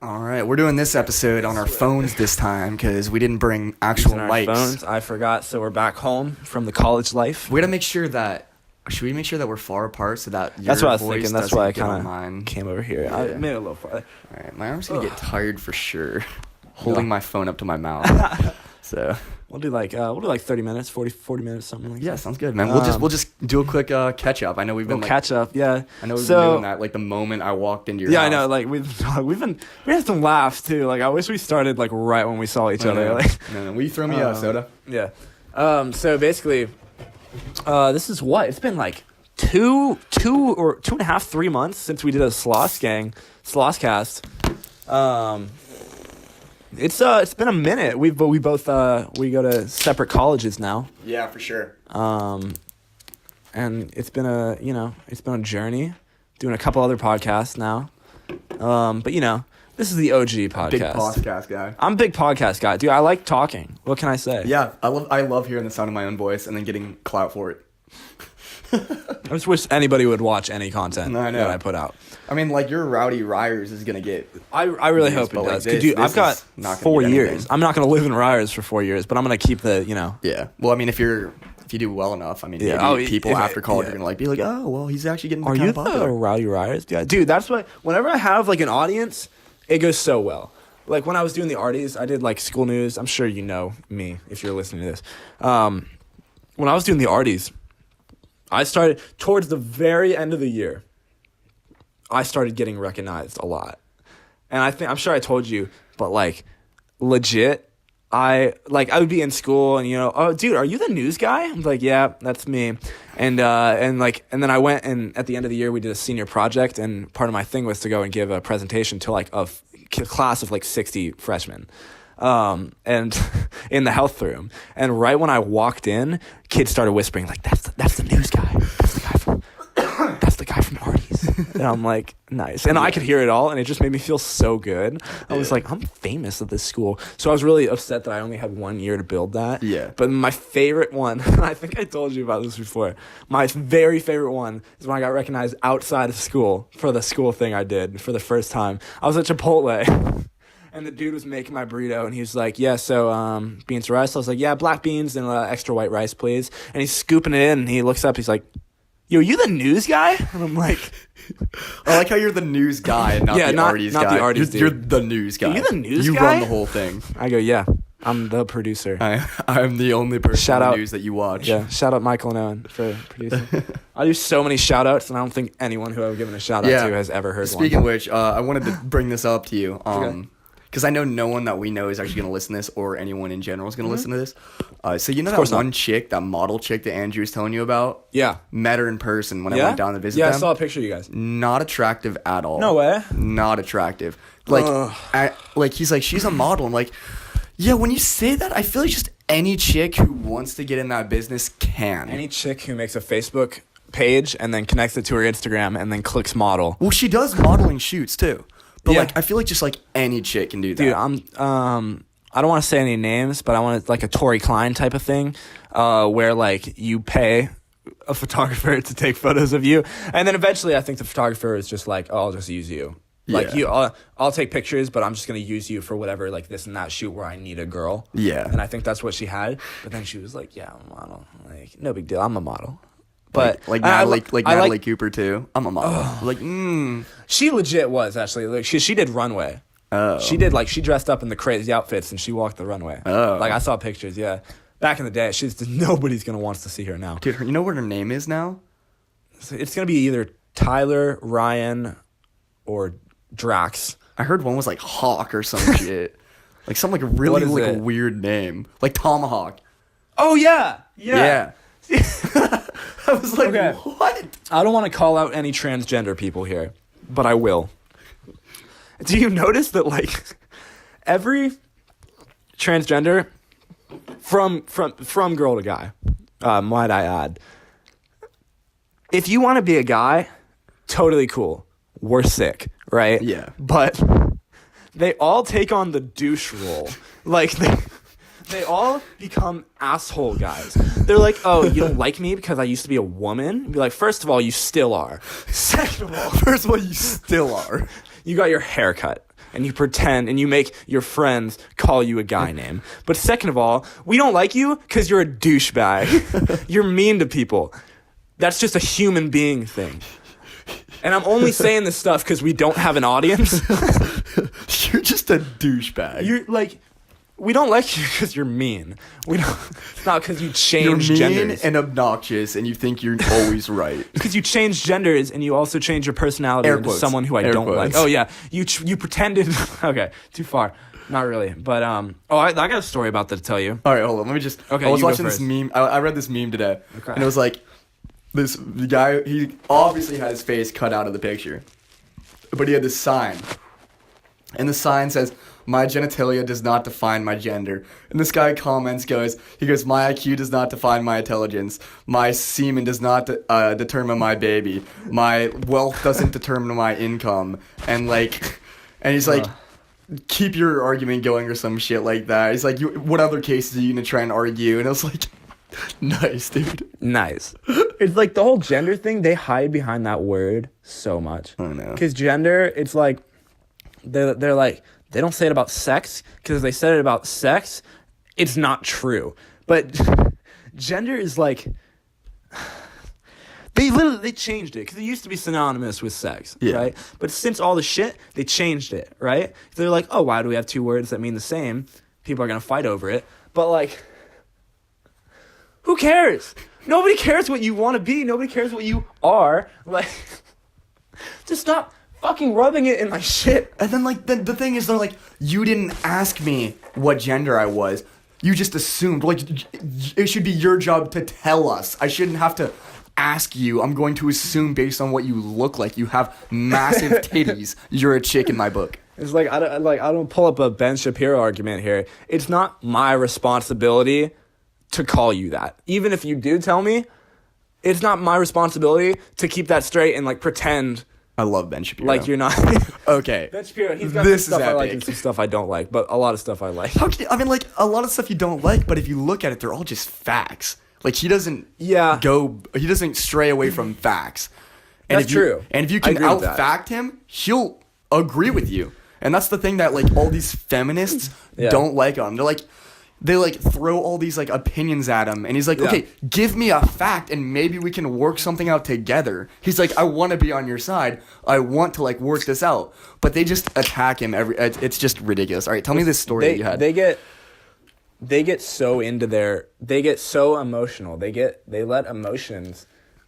All right, we're doing this episode on our phones this time because we didn't bring actual mics. Phones, I forgot, so we're back home from the college life. We gotta make sure that. Should we make sure that we're far apart so that your That's what I was voice thinking. That's doesn't why I get kind on of mine? came over here. Yeah. I made it a little farther. All right, my arm's gonna get tired for sure. Holding my phone up to my mouth. So we'll do like 30 minutes, 40 minutes, something like that. yeah, sounds good, man. We'll just do a quick catch up. I know we've been catch up. Yeah, I know we've been doing that like the moment I walked into your house. I know. Like we had some laughs too. Like I wish we started like right when we saw each other. Like, no. Will you throw me a soda? Yeah. So basically, this is what it's been like 2.5, 3 months since we did a Slosscast. It's been a minute. We both we go to separate colleges now. Yeah, for sure. And it's been a journey. Doing a couple other podcasts now. But this is the OG podcast. Big podcast guy. I'm a big podcast guy, dude. I like talking. What can I say? Yeah, I love hearing the sound of my own voice and then getting clout for it. I just wish anybody would watch any content that I put out. I mean, like your Rowdy Ryers is gonna get. I really hope it does. Dude, I've got 4 years. I'm not gonna live in Ryers for 4 years, but I'm gonna keep the Yeah. Well, I mean, if you do well enough, I mean, maybe people after college are gonna be like, oh, well, he's actually getting. Are you the Rowdy Ryers? Yeah, dude. That's why. Whenever I have like an audience, it goes so well. Like when I was doing the Arties, I did like school news. I'm sure you know me if you're listening to this. When I was doing the Arties, I started towards the very end of the year. I started getting recognized a lot, and I'm sure I told you, but like, legit, I would be in school and oh dude, are you the news guy? I'm like, yeah, that's me, and then I went, and at the end of the year we did a senior project, and part of my thing was to go and give a presentation to like a class of like 60 freshmen. And in the health room, and right when I walked in, kids started whispering like, that's the news guy. That's the guy from Arties. And I'm like, nice. And I could hear it all, and it just made me feel so good. I was like, I'm famous at this school. So I was really upset that I only had 1 year to build that. Yeah. But my favorite one, I think I told you about this before. My very favorite one is when I got recognized outside of school for the school thing I did for the first time. I was at Chipotle. And the dude was making my burrito, and he was like, yeah, so beans to rice? I was like, yeah, black beans and extra white rice, please. And he's scooping it in, and he looks up, he's like, yo, you the news guy? And I'm like... I like how you're the news guy and not the Arties guy. Not the Arties dude. You're the news guy. Are you the news guy? You run the whole thing. I go, yeah, I'm the producer. I'm the only person in the news that you watch. Yeah, shout out Michael and Owen for producing. I do so many shout outs, and I don't think anyone who I've given a shout out to has ever heard one. Speaking of which, I wanted to bring this up to you. Because I know no one that we know is actually going to listen to this, or anyone in general is going to listen to this. So you know that one chick, that model chick that Andrew was telling you about? Yeah. Met her in person when I went down to visit them. Yeah, I saw a picture of you guys. Not attractive at all. No way. Not attractive. He's like, she's a model. I'm like, yeah, when you say that, I feel like just any chick who wants to get in that business can. Any chick who makes a Facebook page and then connects it to her Instagram and then clicks model. Well, she does modeling shoots too. But I feel like just like any chick can do that. Dude, I don't want to say any names, but I want like a Tory Klein type of thing, where like you pay a photographer to take photos of you, and then eventually I think the photographer is just like, oh, I'll just use you. Like I'll take pictures, but I'm just gonna use you for whatever, like this and that shoot where I need a girl. Yeah. And I think that's what she had. But then she was like, yeah, I'm a model. Like, no big deal, I'm a model. But Natalie Cooper too. I'm a model. She legit was actually like she did runway. Oh. She dressed up in the crazy outfits and she walked the runway. Oh. Like I saw pictures. Yeah, back in the day, nobody's gonna want to see her now. Dude, you know what her name is now? It's gonna be either Tyler, Ryan, or Drax. I heard one was like Hawk or some shit. Like some like a really like a weird name, like Tomahawk. Oh yeah. I was like, what? I don't want to call out any transgender people here, but I will. Do you notice that like every transgender from girl to guy, might I add, if you want to be a guy, totally cool. We're sick, right? Yeah. But they all take on the douche role. Like they all become asshole guys. They're like, oh, you don't like me because I used to be a woman? Be like, first of all, you still are. Second of all, you still are. You got your hair cut. and you pretend and you make your friends call you a guy name. But second of all, we don't like you because you're a douchebag. You're mean to people. That's just a human being thing. And I'm only saying this stuff because we don't have an audience. You're just a douchebag. You're like, we don't like you because you're mean. We don't. It's not because you change You're mean genders. and obnoxious, and you think you're always right. Because you change genders and you also change your personality Air into quotes. someone who I Air don't like. quotes. Oh yeah, you pretended. Okay, too far. Not really, but I got a story about that to tell you. All right, hold on. Let me just. Okay, I was you go watching this first. meme. I read this meme today, Okay. and it was like, the guy. He obviously had his face cut out of the picture, but he had this sign, and the sign says, "My genitalia does not define my gender." And this guy comments, he goes, "My IQ does not define my intelligence. My semen does not determine my baby. My wealth doesn't determine my income." And he's like, keep your argument going or some shit like that. He's like, what other cases are you gonna try and argue? And I was like, nice, dude. Nice. It's like the whole gender thing. They hide behind that word so much. I know. Because gender, it's like they're like they don't say it about sex because if they said it about sex, it's not true. But gender is like. They changed it because it used to be synonymous with sex, right? But since all the shit, they changed it, right? They're like, oh, why do we have two words that mean the same? People are going to fight over it. But, like, who cares? Nobody cares what you want to be. Nobody cares what you are. Like, just stop fucking rubbing it in my shit. And then, like, the thing is, they're like, you didn't ask me what gender I was. You just assumed. Like, it should be your job to tell us. I shouldn't have to ask you. I'm going to assume based on what you look like. You have massive titties. You're a chick in my book. It's like I don't pull up a Ben Shapiro argument here. It's not my responsibility to call you that. Even if you do tell me, it's not my responsibility to keep that straight and like pretend I love Ben Shapiro. like you're not. Okay. Ben Shapiro, he's got This some stuff is I like epic. and some stuff I don't like, but a lot of stuff I like. How can you, I mean, like, a lot of stuff you don't like, but if you look at it, they're all just facts. Like, he doesn't he doesn't stray away from facts. And That's true. And if you I can agree with that. out-fact him, he'll agree with you. And that's the thing that, like, all these feminists don't like on him. They throw all these, like, opinions at him. And he's like, okay, give me a fact and maybe we can work something out together. He's like, I want to be on your side. I want to, like, work this out. But they just attack him. It's just ridiculous. All right, tell me this story that you had. They get so they get so emotional. They let emotions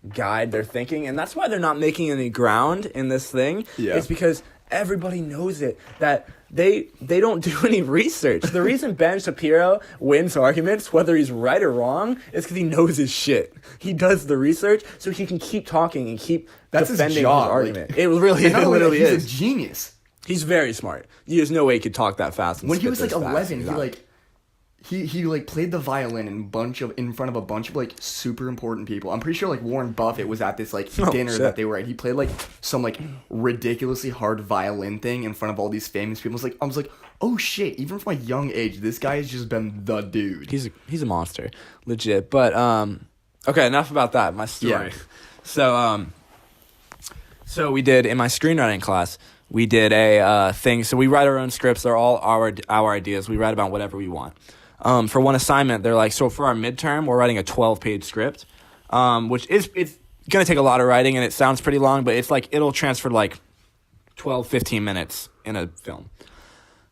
guide their thinking, and that's why they're not making any ground in this thing. Yeah. It's because everybody knows it, that they don't do any research. The reason Ben Shapiro wins arguments, whether he's right or wrong, is because he knows his shit. He does the research so he can keep talking and keep defending his argument. Like, it literally he's is. a genius. He's very smart. There's no way he could talk that fast. And When he spit was like those facts. 11, he played the violin in front of a bunch of like super important people. I'm pretty sure like Warren Buffett was at this like dinner shit. that they were at. He played like some like ridiculously hard violin thing in front of all these famous people. I was like, oh shit! Even from a young age, this guy has just been the dude. He's a monster, legit. But okay, enough about that. My story. Yeah. So we did in my screenwriting class. We did a thing. So we write our own scripts. They're all our ideas. We write about whatever we want. For one assignment, they're like, so for our midterm, we're writing a 12-page script, which it's going to take a lot of writing, and it sounds pretty long, but it's like, it'll transfer like 12, 15 minutes in a film.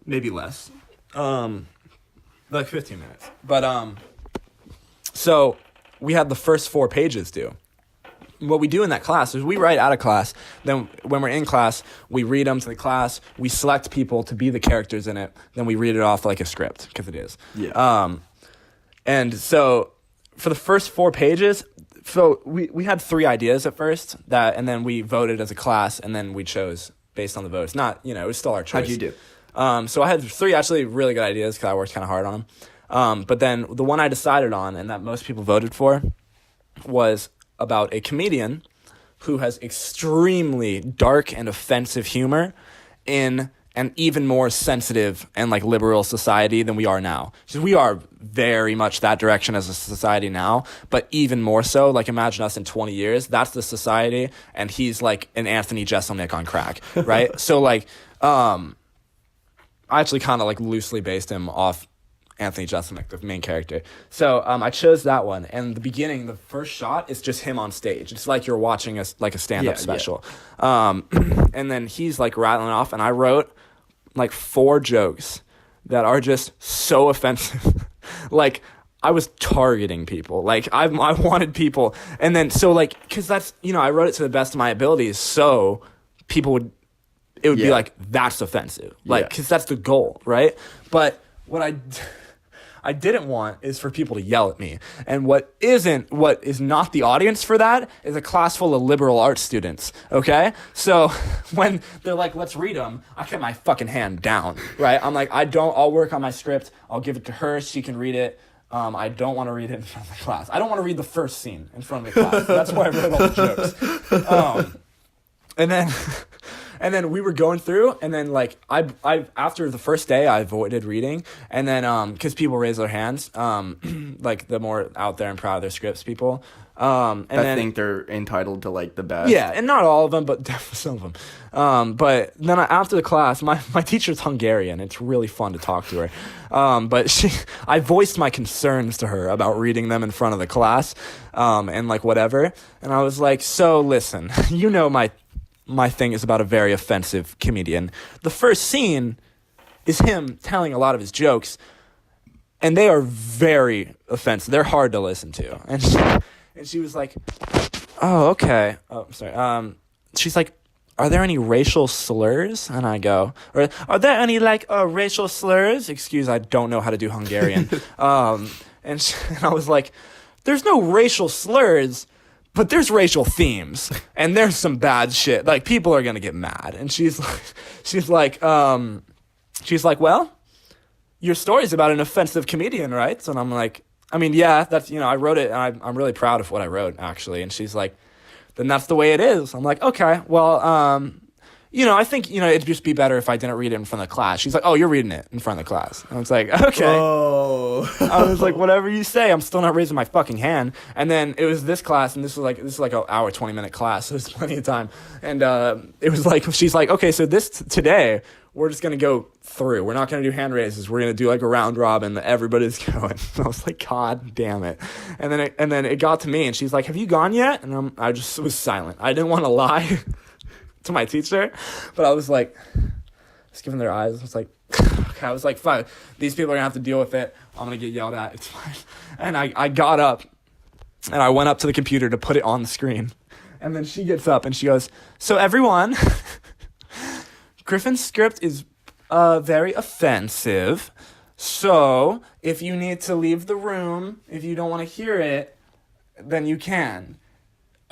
Maybe less. Like 15 minutes. But, so we had the first 4 pages due. What we do in that class is we write out of class. Then when we're in class, we read them to the class. We select people to be the characters in it. Then we read it off like a script, because it is. Yeah. And so for the first 4 pages, so we had 3 ideas at first, and then we voted as a class, and then we chose based on the votes. Not, it was still our choice. How'd you do? So I had 3 actually really good ideas because I worked kind of hard on them. But then the one I decided on and that most people voted for was about a comedian who has extremely dark and offensive humor in an even more sensitive and like liberal society than we are now. So we are very much that direction as a society now, but even more so. Like imagine us in 20 years, that's the society, and he's like an Anthony Jeselnik on crack, right? So like, I actually kind of like loosely based him off Anthony Jeselnik, the main character. So I chose that one, and the beginning, the first shot is just him on stage. It's like you're watching a stand-up special. And then he's like rattling off, and I wrote like 4 jokes that are just so offensive. Like, I was targeting people. Like, I wanted people. And then, so, like, because that's, I wrote it to the best of my abilities, so people would, it would be like, that's offensive. Like, because that's the goal, right? But what I didn't want is for people to yell at me. And what is not the audience for that is a class full of liberal arts students, okay? So when they're like, let's read them, I kept my fucking hand down, right? I'm like, I'll work on my script. I'll give it to her. She can read it. I don't want to read it in front of the class. I don't want to read the first scene in front of the class. That's why I wrote all the jokes. And then we were going through, and then like I after the first day I avoided reading, and then because people raise their hands, like the more out there and proud of their scripts people, and I think they're entitled to like the best. Yeah, and not all of them, but definitely some of them. But then after the class, my teacher's Hungarian. It's really fun to talk to her. But I voiced my concerns to her about reading them in front of the class, and like whatever. And I was like, so listen, my thing is about a very offensive comedian. The first scene is him telling a lot of his jokes, and they are very offensive. They're hard to listen to. And she was like, oh, okay. Oh, sorry. She's like, are there any racial slurs? And I go, are there any like racial slurs? Excuse, I don't know how to do Hungarian. And I was like, there's no racial slurs, but there's racial themes, and there's some bad shit. Like, people are gonna get mad. And she's like, well, your story's about an offensive comedian, right? And I'm like, I mean, yeah, that's, I wrote it, and I'm really proud of what I wrote, actually. And she's like, then that's the way it is. I'm like, okay, well, I think, it'd just be better if I didn't read it in front of the class. She's like, oh, you're reading it in front of the class. And I was like, okay. Oh. I was like, whatever you say, I'm still not raising my fucking hand. And then it was this class, and this is like an hour, 20-minute class, so there's plenty of time. And it was like, she's like, okay, so today, we're just going to go through. We're not going to do hand raises. We're going to do like a round robin. Everybody's going. I was like, God damn it. And then it got to me, and she's like, have you gone yet? And I just was silent. I didn't want to lie to my teacher, but I was like, just giving their eyes. I was like, okay. I was like, fine. These people are going to have to deal with it. I'm going to get yelled at. It's fine. And I got up, and I went up to the computer to put it on the screen. And then she gets up, and she goes, so everyone, Griffin's script is very offensive. So if you need to leave the room, if you don't want to hear it, then you can.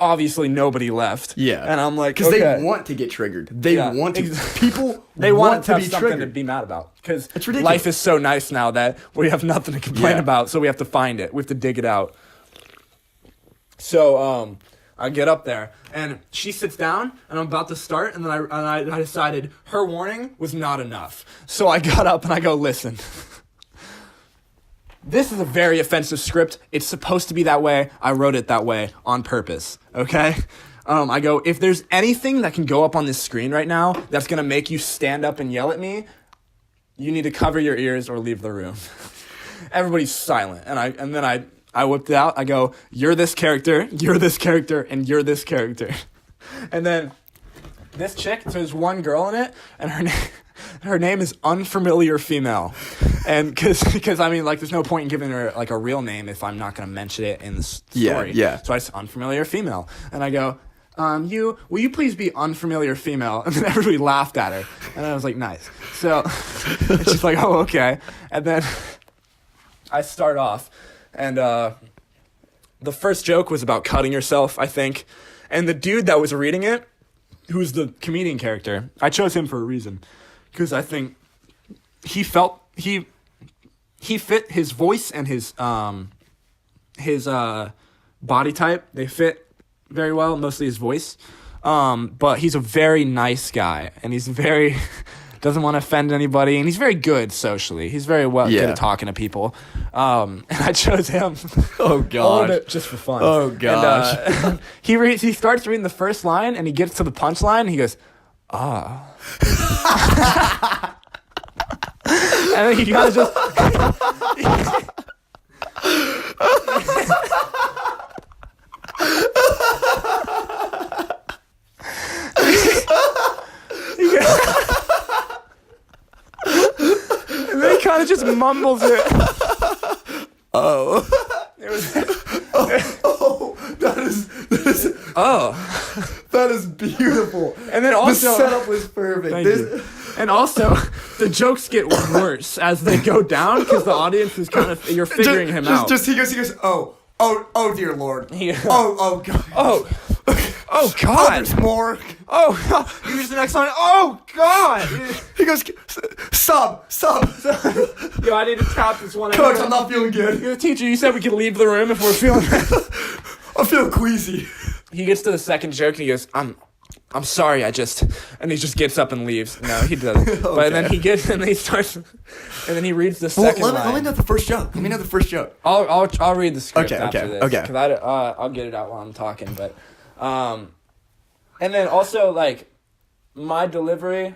Obviously, nobody left. Yeah. And I'm like, because okay. they want to get triggered. They want to. People they want to be something triggered. to be mad about. Because it's ridiculous. Life is so nice now that we have nothing to complain about, so we have to find it. We have to dig it out. So I get up there, and she sits down, and I'm about to start, and then I decided her warning was not enough. So I got up, and I go, listen. This is a very offensive script. It's supposed to be that way. I wrote it that way on purpose, okay? I go, if there's anything that can go up on this screen right now that's going to make you stand up and yell at me, you need to cover your ears or leave the room. Everybody's silent. And then I whipped it out. I go, you're this character, and you're this character. And then this chick, so there's one girl in it, and her name is Unfamiliar Female. And because I mean, like, there's no point in giving her like a real name if I'm not going to mention it in the story. Yeah. So I said Unfamiliar Female. And I go, will you please be Unfamiliar Female? And then everybody laughed at her. And I was like, nice. So and she's like, oh, okay. And then I start off, and the first joke was about cutting yourself, I think. And the dude that was reading it, who's the comedian character, I chose him for a reason. Because I think he fit his voice and his body type. They fit very well, mostly his voice. But he's a very nice guy, and he's very doesn't want to offend anybody, and he's very good socially. He's very good at talking to people. And I chose him. Oh gosh. A little bit just for fun. Oh gosh. And, he starts reading the first line, and he gets to the punchline, and he goes, ah. then he kind of just. And then he kind of just mumbles it. Oh. It was. That is beautiful. And then also the setup was perfect. Thank you. And also, the jokes get worse as they go down because the audience is kind of you're figuring him out. He goes. Oh dear Lord. Yeah. Oh God. Oh Oh, God. there's more. Oh, here's the next line. Oh God. He goes, sub. Yo, I need to tap this one. Coach, I'm not feeling good. You're the teacher. You said we could leave the room if we're feeling. I'm feeling queasy. He gets to the second joke and he goes, I'm sorry, and he just gets up and leaves. No, he doesn't. Okay. But then he gets, and he starts, and then he reads the second line. Let me know the first joke. I'll read the script after this. Okay. Because I'll get it out while I'm talking. But, and then also, like, my delivery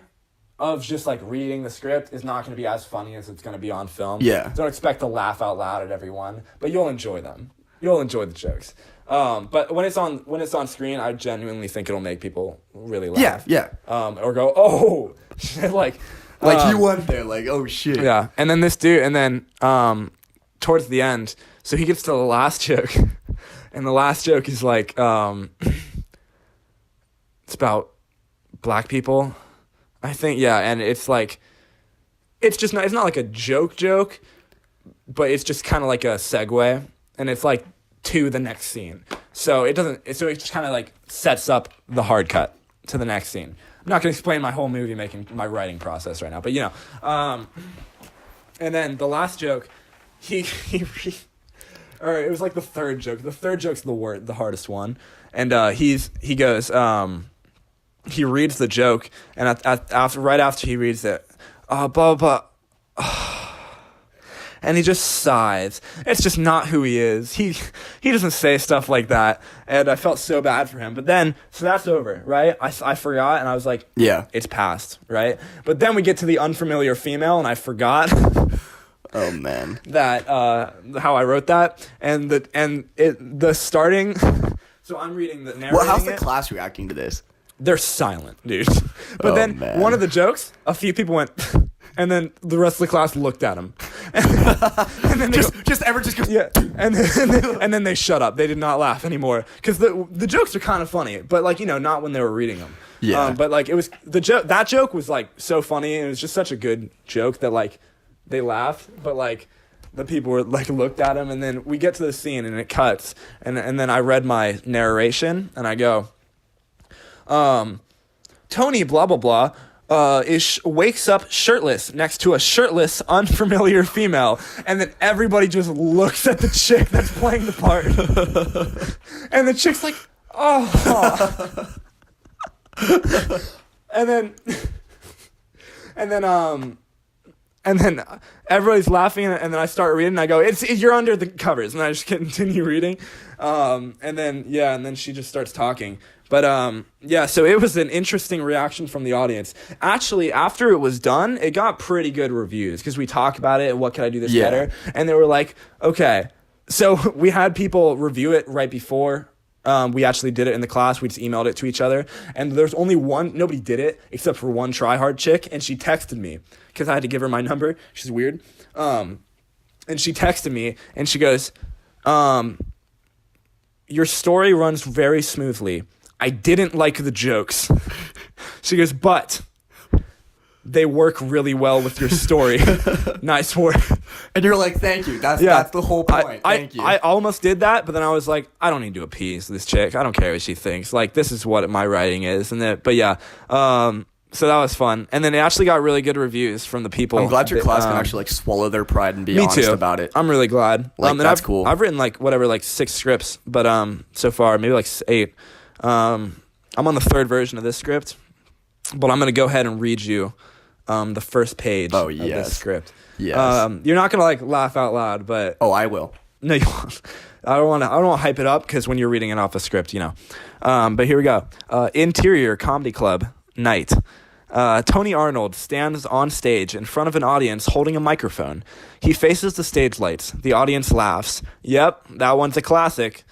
of just, like, reading the script is not going to be as funny as it's going to be on film. Yeah. Don't expect to laugh out loud at everyone, but you'll enjoy them. You'll enjoy the jokes. But when it's on screen, I genuinely think it'll make people really laugh. Yeah. Or go, oh, like you went there, like, oh shit. Yeah. And then this dude, and then towards the end, so he gets to the last joke, and the last joke is like, it's about black people, I think. Yeah, and it's like, it's not like a joke, but it's just kind of like a segue, and it's like to the next scene. So it just kind of like sets up the hard cut to the next scene. I'm not going to explain my whole movie making, my writing process right now, but you know. And then the last joke, or it was like the third joke. The third joke's the hardest one. And he goes, he reads the joke, and right after he reads it, blah, blah, blah. And he just sighs. It's just not who he is. He doesn't say stuff like that. And I felt so bad for him. But then, so that's over, right? I forgot, and I was like, yeah, it's past, right? But then we get to the unfamiliar female, and I forgot. Oh man, that how I wrote that, and the starting. So I'm reading the narrating. Well, how's the class reacting to this? They're silent, dude. But then man. One of the jokes, a few people went. And then the rest of the class looked at him, and then they just goes, yeah, and then they shut up. They did not laugh anymore because the jokes are kind of funny, but like, you know, not when they were reading them. Yeah. But like, it was that joke was like so funny, and it was just such a good joke that like they laughed, but like the people were like looked at him, and then we get to the scene and it cuts, and then I read my narration and I go, Tony blah blah blah. Wakes up shirtless next to a shirtless, unfamiliar female, and then everybody just looks at the chick that's playing the part, and the chick's like, oh, and then everybody's laughing, and then I start reading, and I go, you're under the covers, and I just continue reading, and then she just starts talking. But, so it was an interesting reaction from the audience. Actually, after it was done, it got pretty good reviews because we talked about it and what could I do this better? And they were like, okay. So we had people review it right before we actually did it in the class. We just emailed it to each other. And there's only nobody did it except for one tryhard chick. And she texted me because I had to give her my number. She's weird. And she texted me and she goes, your story runs very smoothly. I didn't like the jokes. She goes, but they work really well with your story. Nice work. And you're like, thank you. That's the whole point. Thank you. I almost did that, but then I was like, I don't need to appease this chick. I don't care what she thinks. Like, this is what my writing is. So that was fun. And then it actually got really good reviews from the people. I'm glad your class can actually like swallow their pride and be honest about it. I'm really glad. That's cool. I've written like 6 scripts, but so far maybe like 8. I'm on the 3rd version of this script, but I'm going to go ahead and read you the first page of this script. Yes. You're not going to like laugh out loud, but... Oh, I will. No, you won't. I don't want to hype it up because when you're reading it off a script, you know. But here we go. Interior Comedy Club, night. Tony Arnold stands on stage in front of an audience holding a microphone. He faces the stage lights. The audience laughs. Yep, that one's a classic.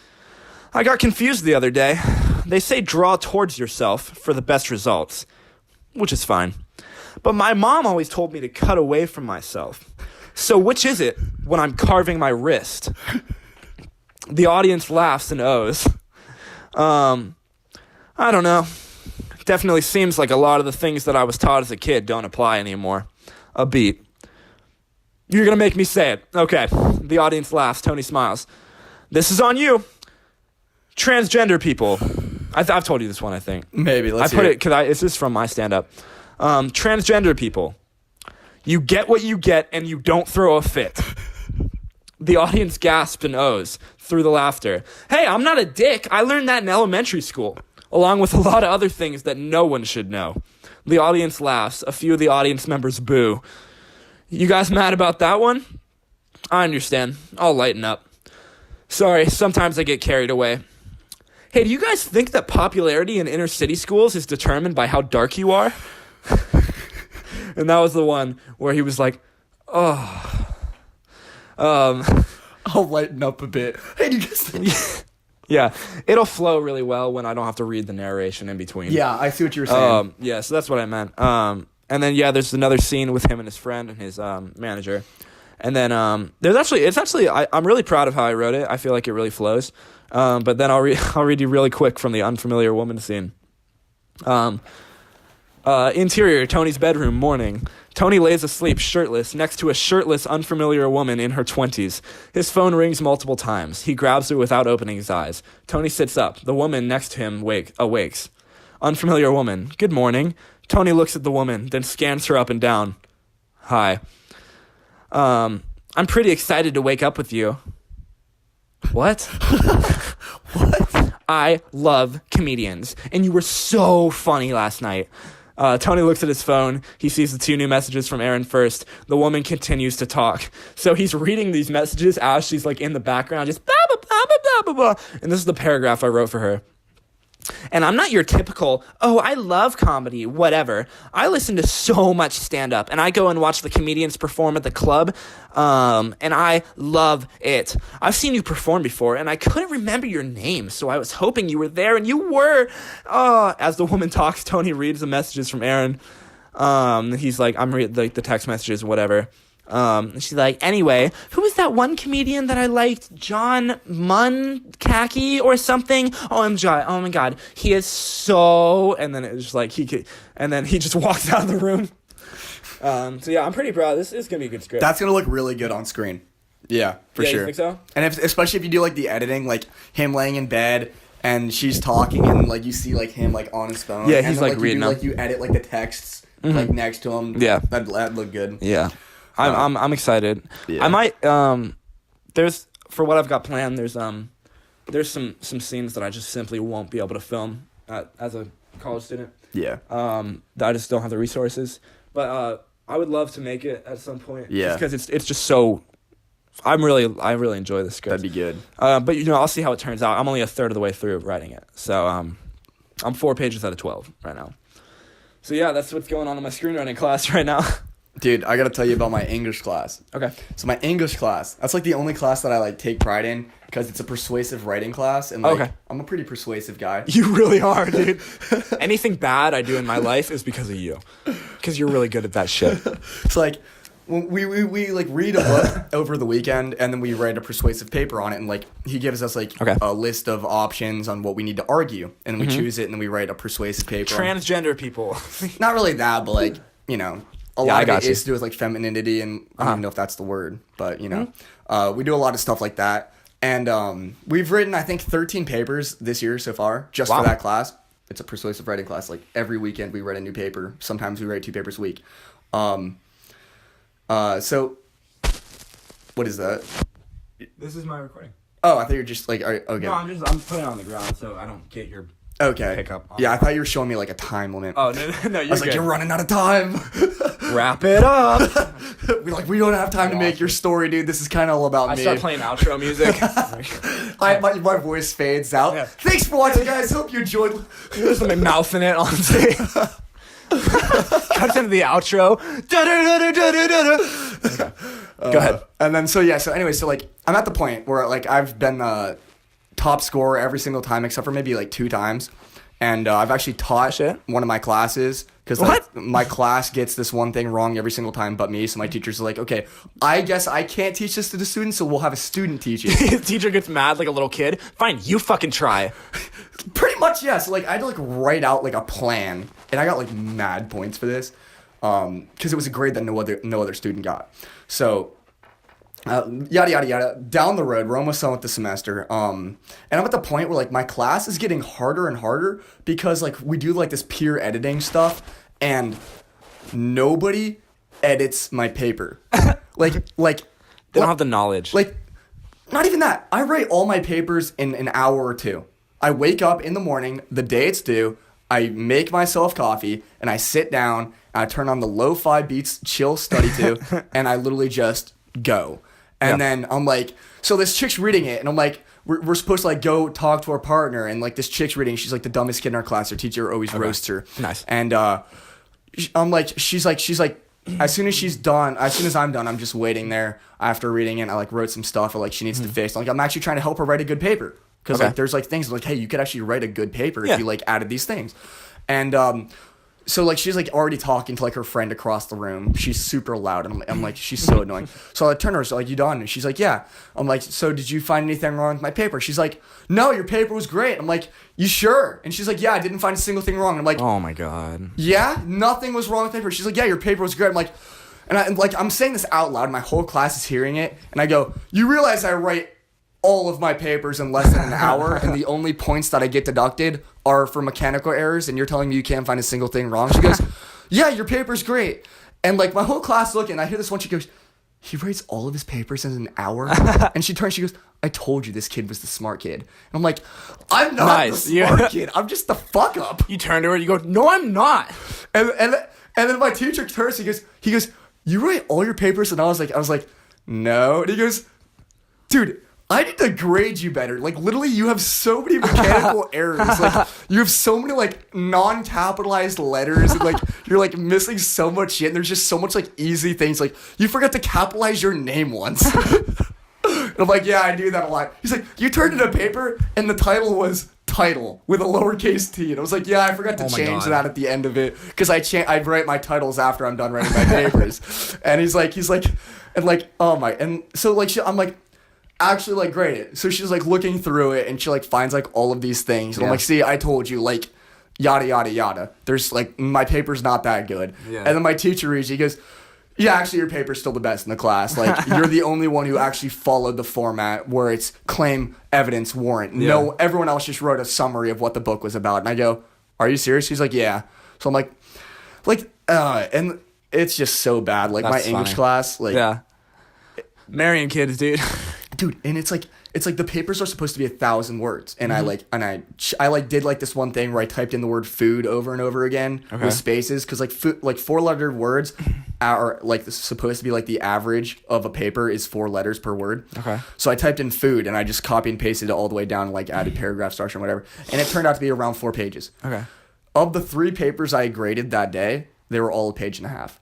I got confused the other day. They say draw towards yourself for the best results, which is fine. But my mom always told me to cut away from myself. So which is it when I'm carving my wrist? The audience laughs and ohs. I don't know. Definitely seems like a lot of the things that I was taught as a kid don't apply anymore. A beat. You're going to make me say it. Okay. The audience laughs. Tony smiles. This is on you. Transgender people. I've told you this one, I think. Maybe. Let's I put it, this is from my stand-up. Transgender people. You get what you get and you don't throw a fit. The audience gasps and ohs through the laughter. Hey, I'm not a dick. I learned that in elementary school, along with a lot of other things that no one should know. The audience laughs. A few of the audience members boo. You guys mad about that one? I understand. I'll lighten up. Sorry, sometimes I get carried away. Hey, do you guys think that popularity in inner city schools is determined by how dark you are? And that was the one where he was like, oh. I'll lighten up a bit. Hey, do you guys think... Yeah, it'll flow really well when I don't have to read the narration in between. Yeah, I see what you were saying. Yeah, so that's what I meant. And then, yeah, there's another scene with him and his friend and his manager. And then I'm really proud of how I wrote it. I feel like it really flows. But then I'll read you really quick from the unfamiliar woman scene. Interior, Tony's bedroom, morning. Tony lays asleep, shirtless, next to a shirtless, unfamiliar woman in her 20s. His phone rings multiple times. He grabs her without opening his eyes. Tony sits up. The woman next to him awakes. Unfamiliar woman. Good morning. Tony looks at the woman, then scans her up and down. Hi. I'm pretty excited to wake up with you. What? What? I love comedians, and you were so funny last night. Tony looks at his phone. He sees the 2 new messages from Erin first. The woman continues to talk. So he's reading these messages as she's like in the background, just blah, blah, blah, blah, blah, blah, blah. And this is the paragraph I wrote for her. And I'm not your typical, oh, I love comedy, whatever. I listen to so much stand-up, and I go and watch the comedians perform at the club, and I love it. I've seen you perform before, and I couldn't remember your name, so I was hoping you were there, and you were. As the woman talks, Tony reads the messages from Erin. He's like, I'm reading the text messages, whatever. She's like, anyway, who was that one comedian that I liked? John Munkaki or something? Oh my god, he is so. And then it was like and then he just walks out of the room. So yeah, I'm pretty proud. This is gonna be a good script. That's gonna look really good on screen. Yeah, for sure. You think so? And especially if you do like the editing, like him laying in bed and she's talking and like you see like him like on his phone. Yeah, and he's then, like reading them. Like you edit like the texts like next to him. Yeah, that'd look good. Yeah. I'm excited. Yeah. I might there's for what I've got planned, there's some scenes that I just simply won't be able to film as a college student. Yeah. That I just don't have the resources. But I would love to make it at some point. Yeah. Just because it's just so I really enjoy the script. That'd be good. But I'll see how it turns out. I'm only a third of the way through writing it. So I'm 4 pages out of 12 right now. So yeah, that's what's going on in my screenwriting class right now. Dude, I gotta tell you about my English class. Okay. So my English class, that's like the only class that I like take pride in because it's a persuasive writing class, and like I'm a pretty persuasive guy. You really are, dude. Anything bad I do in my life is because of you, because you're really good at that shit. It's like when we like read a book over the weekend, and then we write a persuasive paper on it, and like he gives us like a list of options on what we need to argue, and we choose it, and then we write a persuasive paper. Transgender people. Not really that, but like a lot of it is to do with like femininity, and I don't even know if that's the word, but we do a lot of stuff like that. And we've written, I think, 13 papers this year so far, just for that class. It's a persuasive writing class. Like every weekend we write a new paper. Sometimes we write 2 papers a week. So what is that? This is my recording. Oh, I thought you were just like, okay. No, I'm putting it on the ground so I don't get your pickup. Yeah, I thought you were showing me like a time limit. Oh, no, you're good. I was like, you're running out of time. Wrap it up. we don't have time to make your story, dude. This is kind of all about me. I start playing outro music. My voice fades out. Yeah. Thanks for watching, guys. Hope you enjoyed. There's something mouthing it on stage. Cuts into the outro. Okay. Go ahead. And then so anyway, so like I'm at the point where like I've been top scorer every single time except for maybe like 2 times, and I've actually taught one of my classes because like, my class gets this one thing wrong every single time but me. So my teachers are like, okay, I guess I can't teach this to the students, so we'll have a student teach it. Teacher gets mad like a little kid. Fine, you fucking try. Pretty much, yeah. So like I had to like write out like a plan, and I got like mad points for this because it was a grade that no other student got. So yada yada yada. Down the road, we're almost done with the semester. And I'm at the point where like my class is getting harder and harder because like we do like this peer editing stuff, and nobody edits my paper. like They don't have the knowledge. Like, not even that. I write all my papers in an hour or 2. I wake up in the morning, the day it's due, I make myself coffee, and I sit down, and I turn on the lo-fi beats, chill study to, and I literally just go. And then I'm like, so this chick's reading it, and I'm like, we're supposed to like go talk to our partner, and like this chick's reading, she's like the dumbest kid in our class, her teacher always roasts her. Nice. And I'm like, she's like, as soon as I'm done, I'm just waiting there after reading it. I like wrote some stuff like she needs to fix. Like I'm actually trying to help her write a good paper. Because like there's like things like, hey, you could actually write a good paper if you like added these things. And so like she's like already talking to like her friend across the room. She's super loud, and I'm like, she's so annoying. So I turn to her, so like, you done? And she's like, yeah. I'm like, so did you find anything wrong with my paper? She's like, no, your paper was great. I'm like, you sure? And she's like, yeah, I didn't find a single thing wrong. And I'm like, oh my god. Yeah, nothing was wrong with the paper. She's like, yeah, your paper was great. I'm like, and I'm saying this out loud. My whole class is hearing it, and I go, you realize I write all of my papers in less than an hour, and the only points that I get deducted are for mechanical errors, and you're telling me you can't find a single thing wrong? She goes, yeah, your paper's great. And like my whole class looking, and I hear this one, she goes, he writes all of his papers in an hour? And she turns, she goes, I told you this kid was the smart kid. And I'm like, I'm not the smart kid. I'm just the fuck up. You turn to her, you go, no, I'm not. And then my teacher turns, he goes, you write all your papers? And I was like, no. And he goes, dude, I need to grade you better. Like, literally, you have so many mechanical errors. Like, you have so many, like, non-capitalized letters. And, like, you're, like, missing so much shit. And there's just so much, like, easy things. Like, you forgot to capitalize your name once. And I'm like, yeah, I do that a lot. He's like, you turned in a paper, and the title was title with a lowercase t. And I was like, yeah, I forgot to change that at the end of it. Because I write my titles after I'm done writing my papers. And he's like, and, like, oh, my. And so, like, I'm like, actually like grade it. So she's like looking through it, and she like finds like all of these things, and I'm like, see, I told you, like, yada yada yada. There's like, my paper's not that good. And then my teacher reads, he goes, yeah, actually your paper's still the best in the class. Like, you're the only one who actually followed the format where it's claim, evidence, warrant. No, everyone else just wrote a summary of what the book was about. And I go, are you serious? He's like, yeah. So I'm like, and it's just so bad. Like, that's my English class, like, marrying kids, dude. Dude, and it's like the papers are supposed to be 1,000 words, and I did like this one thing where I typed in the word food over and over again with spaces, because like 4-letter words are like supposed to be like the average of a paper is 4 letters per word. Okay. So I typed in food, and I just copy and pasted it all the way down and like added paragraph structure and whatever, and it turned out to be around 4 pages. Okay. Of the 3 papers I graded that day, they were all a page and a half,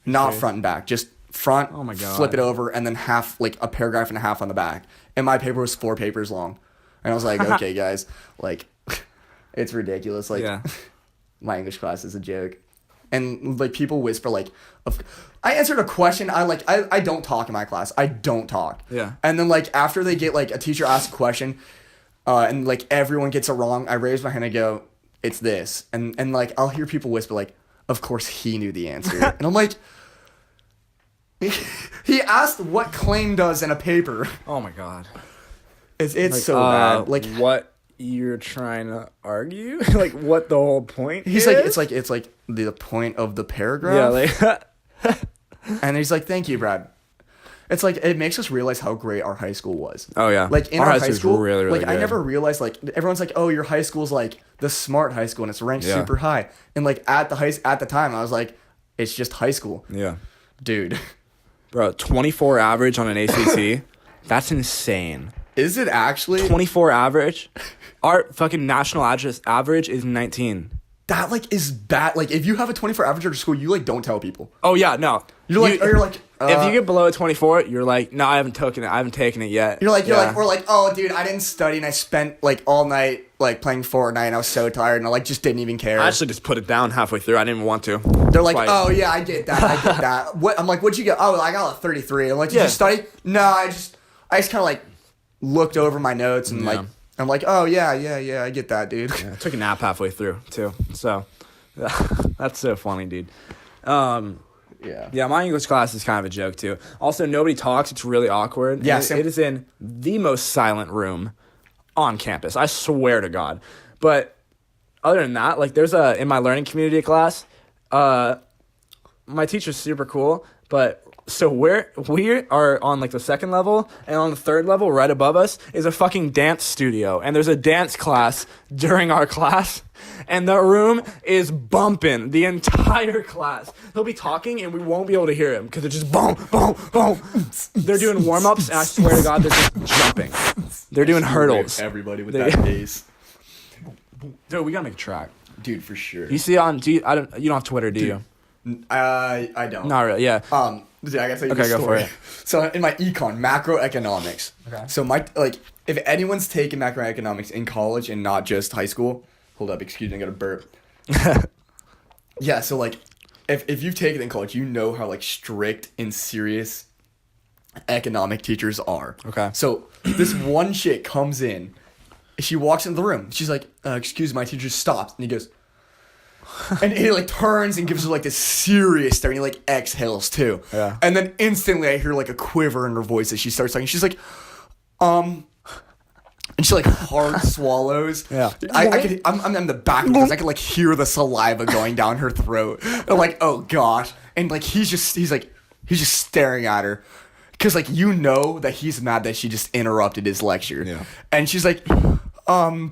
not front and back, just front, oh my God, flip it over, and then half, like a paragraph and a half on the back. And my paper was 4 papers long. And I was like, okay, guys, like, it's ridiculous. Like, my English class is a joke. And like, people whisper, like, I answered a question. I don't talk in my class. I don't talk. Yeah. And then like, after they get like, a teacher asks a question, and like everyone gets it wrong, I raise my hand and go, it's this. And like, I'll hear people whisper, like, of course he knew the answer. And I'm like, he asked what claim does in a paper. Oh my God. It's like, so bad. Like, what you're trying to argue? Like, what the whole point he's is? Like, it's like the point of the paragraph. Yeah, like and he's like, thank you, Brad. It's like, it makes us realize how great our high school was. Oh yeah. Like, in our high school, really, really like, good. I never realized, like, everyone's like, oh, your high school's like the smart high school, and it's ranked super high. And like, at the time, I was like, it's just high school. Yeah. Dude. Bro, 24 average on an ACT. That's insane. Is it actually? 24 average? Our fucking national average is 19. that like is bad. Like if you have a 24 average at school, you like don't tell people. Oh yeah, no. You're like, if you get below a 24, you're like, no, I haven't taken it yet. You're like, we're like, oh, dude, I didn't study and I spent like all night like playing Fortnite and I was so tired and I like just didn't even care. I actually just put it down halfway through. I didn't even want to. They're like, oh yeah, I get that. What? I'm like, what'd you get? Oh, I got a 33. I'm like, did you study? No, I just kind of like looked over my notes and like, I'm like, oh yeah, I get that, dude. Yeah, I took a nap halfway through too. So that's so funny, dude. Yeah, my English class is kind of a joke too. Also, nobody talks. It's really awkward. Yeah, it is in the most silent room on campus. I swear to God. But other than that, like there's in my learning community class, my teacher's super cool, but so we are on like the second level, and on the third level right above us is a fucking dance studio, and there's a dance class during our class, and the room is bumping the entire class. He'll be talking and we won't be able to hear him because it's just boom, boom, boom. They're doing warm-ups, and I swear to God, they're just jumping. They're doing hurdles. Everybody with that bass. Dude, we gotta make a track. Dude, for sure. You see you don't have Twitter, do you? I don't. Not really, yeah. Dude, I gotta tell you okay, the story. Go for it. So in my econ, macroeconomics. Okay. So if anyone's taking macroeconomics in college and not just high school, hold up, excuse me, I gotta burp. Yeah, so like, if you've taken it in college, you know how like strict and serious economic teachers are. Okay. So this one chick comes in, she walks into the room, she's like, excuse me, my teacher stops, and he goes, and he like turns and gives her like this serious stare, and he like exhales too. Yeah. And then instantly I hear like a quiver in her voice as she starts talking. She's like, and she like hard swallows. Yeah. I'm in the back because I could like hear the saliva going down her throat. I'm like, oh gosh. And like he's just staring at her. Cause like you know that he's mad that she just interrupted his lecture. Yeah. And she's like, I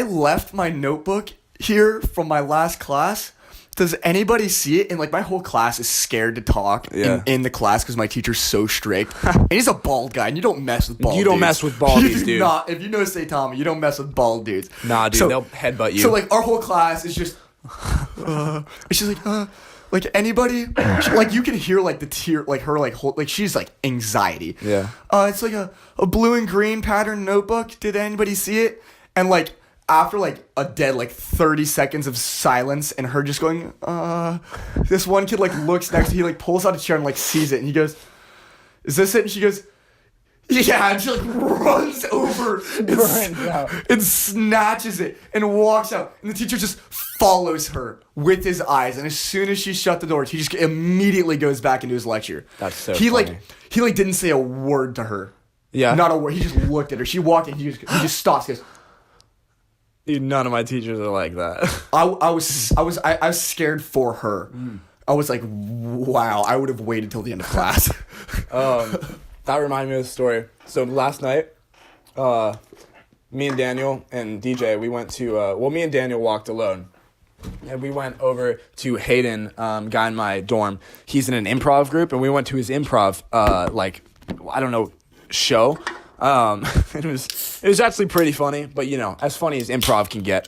left my notebook here from my last class. Does anybody see it? And like my whole class is scared to talk in the class because my teacher's so strict. And he's a bald guy, and you don't mess with bald dudes. You don't mess with bald dudes, dude. If you know St. Tommy, you don't mess with bald dudes. Nah, dude, they'll headbutt you. So like our whole class is just, she's like anybody, like you can hear like the tear, like her like whole, like she's like anxiety. Yeah. It's like a blue and green pattern notebook. Did anybody see it? And like. After like a dead like 30 seconds of silence and her just going, this one kid like looks next to, he like pulls out a chair and like sees it and he goes, is this it? And she goes, yeah, and she like runs over and snatches it and walks out, and the teacher just follows her with his eyes, and as soon as she shut the doors, he just immediately goes back into his lecture. That's so he funny. He didn't say a word to her. Yeah. Not a word. He just looked at her. She walked in, he just stops, he goes, dude, none of my teachers are like that. I was scared for her. I was like, wow, I would have waited till the end of class. That reminded me of a story. So last night, me and Daniel and DJ, we went to, me and Daniel walked alone. And we went over to Hayden, guy in my dorm. He's in an improv group, and we went to his improv, show. It was actually pretty funny, but you know, as funny as improv can get.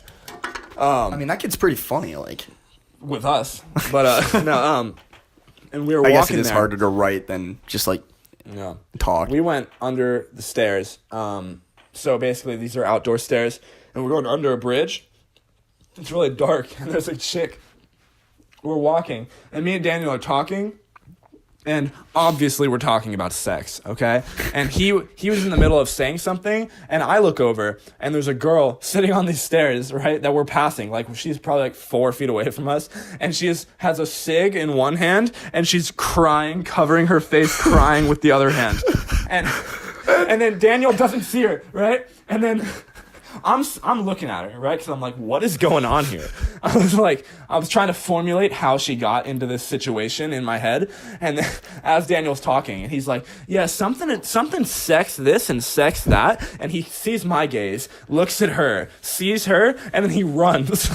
I mean, that kid's pretty funny, like with us, but no. And we were walking. I guess it is there. harder to write than just like talk. We went under the stairs. So basically, these are outdoor stairs, and we're going under a bridge. It's really dark, and there's a chick. We're walking, and me and Daniel are talking. And obviously we're talking about sex, okay? And he was in the middle of saying something, and I look over, and there's a girl sitting on these stairs, right, that we're passing. Like, she's probably like 4 feet away from us, and she has a cig in one hand, and she's crying, covering her face, crying with the other hand. And then Daniel doesn't see her, right? And then I'm looking at her, right? Because I'm like, what is going on here? I was trying to formulate how she got into this situation in my head. And then, as Daniel's talking, and he's like, yeah, something sex this and sex that. And he sees my gaze, looks at her, sees her, and then he runs.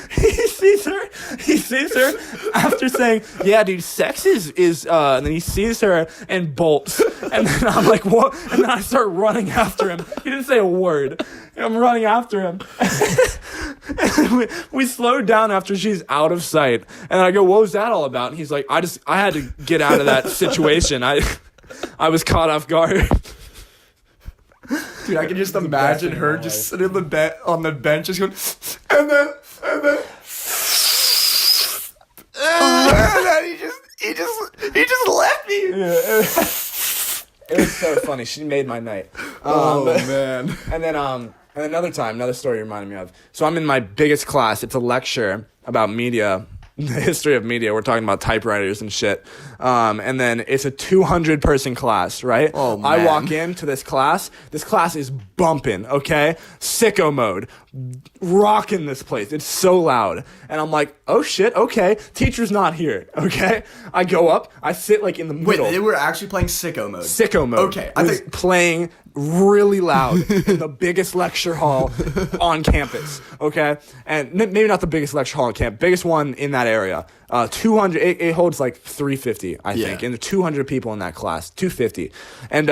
He sees her, he sees her after saying, "Yeah, dude, sex is," and then he sees her and bolts. And then I'm like, "What?" And then I start running after him. He didn't say a word. I'm running after him. And we slowed down after she's out of sight. And I go, "What was that all about?" And he's like, I had to get out of that situation. I was caught off guard." Dude, I can just imagine her just sitting on the bench, just going, and then he just left me. Yeah, it was so funny. She made my night. Man. And then another story you reminded me of. So I'm in my biggest class. It's a lecture about media. The history of media. We're talking about typewriters and shit. And then it's a 200-person class, right? Oh, man. I walk into this class. This class is bumping, okay? Sicko mode. Rocking this place. It's so loud. And I'm like, oh, shit, okay. Teacher's not here, okay? I go up. I sit, like, in the middle. Wait, they were actually playing Sicko mode? Sicko mode. Okay. I was playing really loud in the biggest lecture hall on campus, okay? And maybe not the biggest lecture hall on campus, biggest one in that area. 200, it holds like 350, I think, and 200 people in that class, 250. And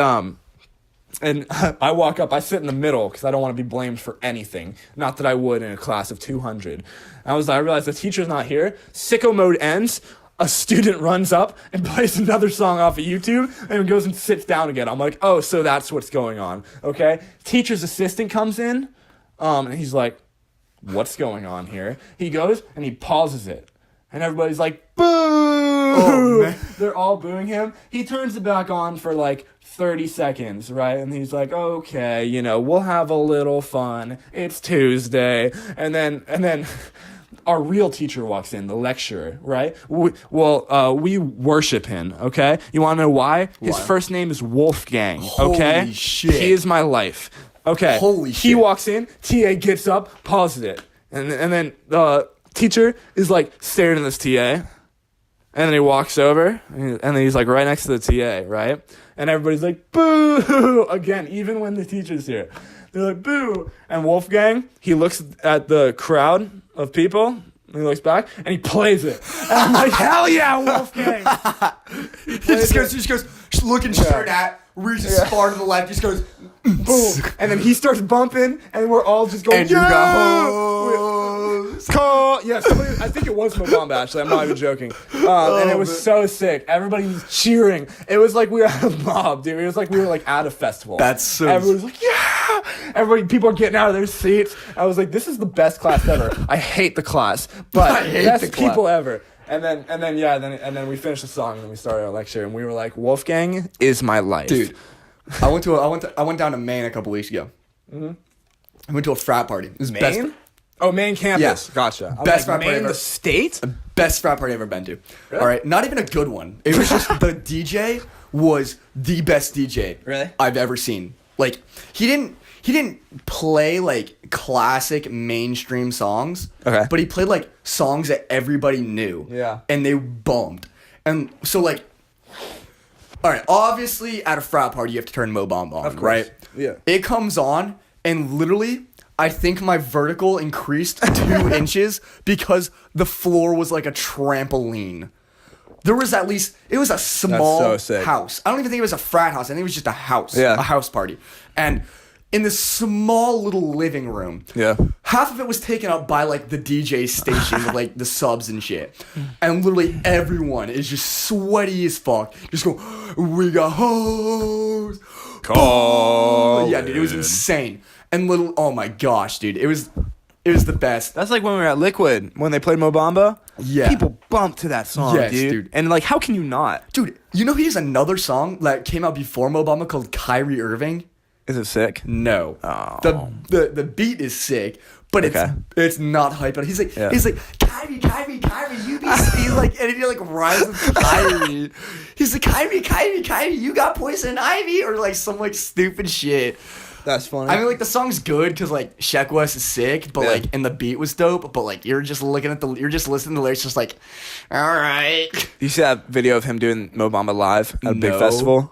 I walk up, I sit in the middle because I don't want to be blamed for anything. Not that I would in a class of 200. I realized the teacher's not here. Sicko mode ends. A student runs up and plays another song off of YouTube and goes and sits down again. I'm like, oh, so that's what's going on, okay? Teacher's assistant comes in, and he's like, what's going on here? He goes and he pauses it. And everybody's like, boo! Oh, man. They're all booing him. He turns it back on for like 30 seconds, right? And he's like, okay, we'll have a little fun. It's Tuesday. And then our real teacher walks in, the lecturer, right? We worship him, okay? You want to know why? His first name is Wolfgang, okay? Holy shit. He is my life. Okay. Holy shit. He walks in, TA gets up, pauses it. And then the teacher is like staring at this TA. And then he walks over, and then he's like right next to the TA, right? And everybody's like, boo! Again, even when the teacher's here. They're like, boo! And Wolfgang, he looks at the crowd of people, and he looks back, and he plays it. And I'm like, hell yeah, Wolfgang! He just goes, looking straight at, reaches far to the left, just goes, boom. And then he starts bumping, and we're all just going, and you got call. Yeah, I think it was Mo Bamba, actually. I'm not even joking. And it was so sick. Everybody was cheering. It was like we were at a mob, dude. It was like we were like at a festival. That's so... Everybody was like, yeah! People are getting out of their seats. I was like, this is the best class ever. I hate the class, but best people ever. And then we finished the song, and then we started our lecture, and we were like, Wolfgang is my life. Dude, I went down to Maine a couple weeks ago. Mm-hmm. I went to a frat party. It was Maine? Maine campus. Yeah. Gotcha. Best frat Maine, party ever. The state? Best frat party I've ever been to. Really? All right, not even a good one. It was just the DJ was the best DJ I've ever seen. Like he didn't play like classic mainstream songs. Okay. But he played like songs that everybody knew. Yeah. And they bummed. And so like, all right, obviously at a frat party you have to turn Mo Bamba on, right? Yeah. It comes on and literally I think my vertical increased 2 inches because the floor was like a trampoline. There was it was a small house. I don't even think it was a frat house. I think it was just a house. Yeah. A house party. And in this small little living room, half of it was taken up by like the DJ station with like the subs and shit. And literally everyone is just sweaty as fuck. Just go, we got hoes. Call. Yeah, dude, it was insane. And oh my gosh, dude, it was the best. That's like when we were at Liquid, when they played Mo Bamba. Yeah. People bumped to that song, dude. And like, how can you not? Dude, he has another song that came out before Mo Bamba called Kyrie Irving. Is it sick? No. Oh. The beat is sick, but it's not hype. He's like Kyrie, you be he's like, and he like rises to Kyrie. He's like Kyrie, you got poison ivy or like some like stupid shit. That's funny. I mean, like the song's good because like Sheck West is sick, but like and the beat was dope. But like you're just listening to the lyrics, just like, all right. You see that video of him doing Mo Bamba live at a big festival?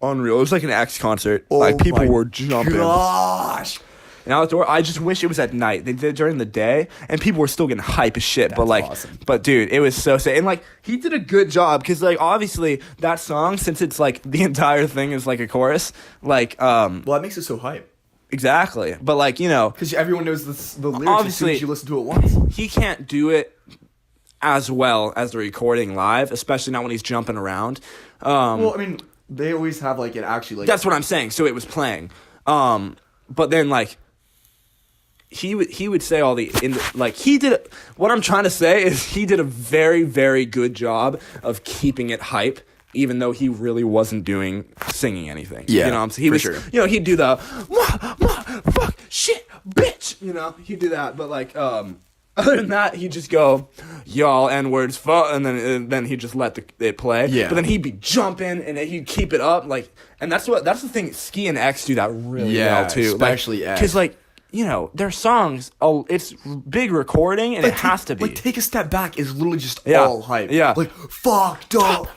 Unreal. It was like an X concert. Oh, like people were jumping. Gosh. and outdoor. I just wish it was at night. They did it during the day, and people were still getting hype as shit. But like, awesome. but dude, it was so sick. And like, he did a good job because like, obviously that song, since it's like the entire thing is like a chorus, like Well, that makes it so hype. exactly. But like, you know, Because everyone knows the lyrics Obviously- as soon as you listen to it once. he can't do it as well as the recording live, especially not when he's jumping around. Well, I mean, they always have like it actually like That's what I'm saying. So it was playing. But then like he would say all the like he did. What I'm trying to say is he did a very, very good job of keeping it hype, even though he really wasn't doing singing anything. Yeah, you know what I'm saying? He for was, sure. you know, he'd do the fuck shit bitch. You know, he'd do that. But like other than that, he'd just go, y'all N-words, fuck, and then he'd just let it play. Yeah. But then he'd be jumping, and he'd keep it up, like, and that's the thing. Ski and X do that really well too, especially X. because like, you know, their songs. Oh, it's big recording, and it has to be. Like, Take a Step Back is literally just Yeah. all hype. Yeah. Like, fucked up.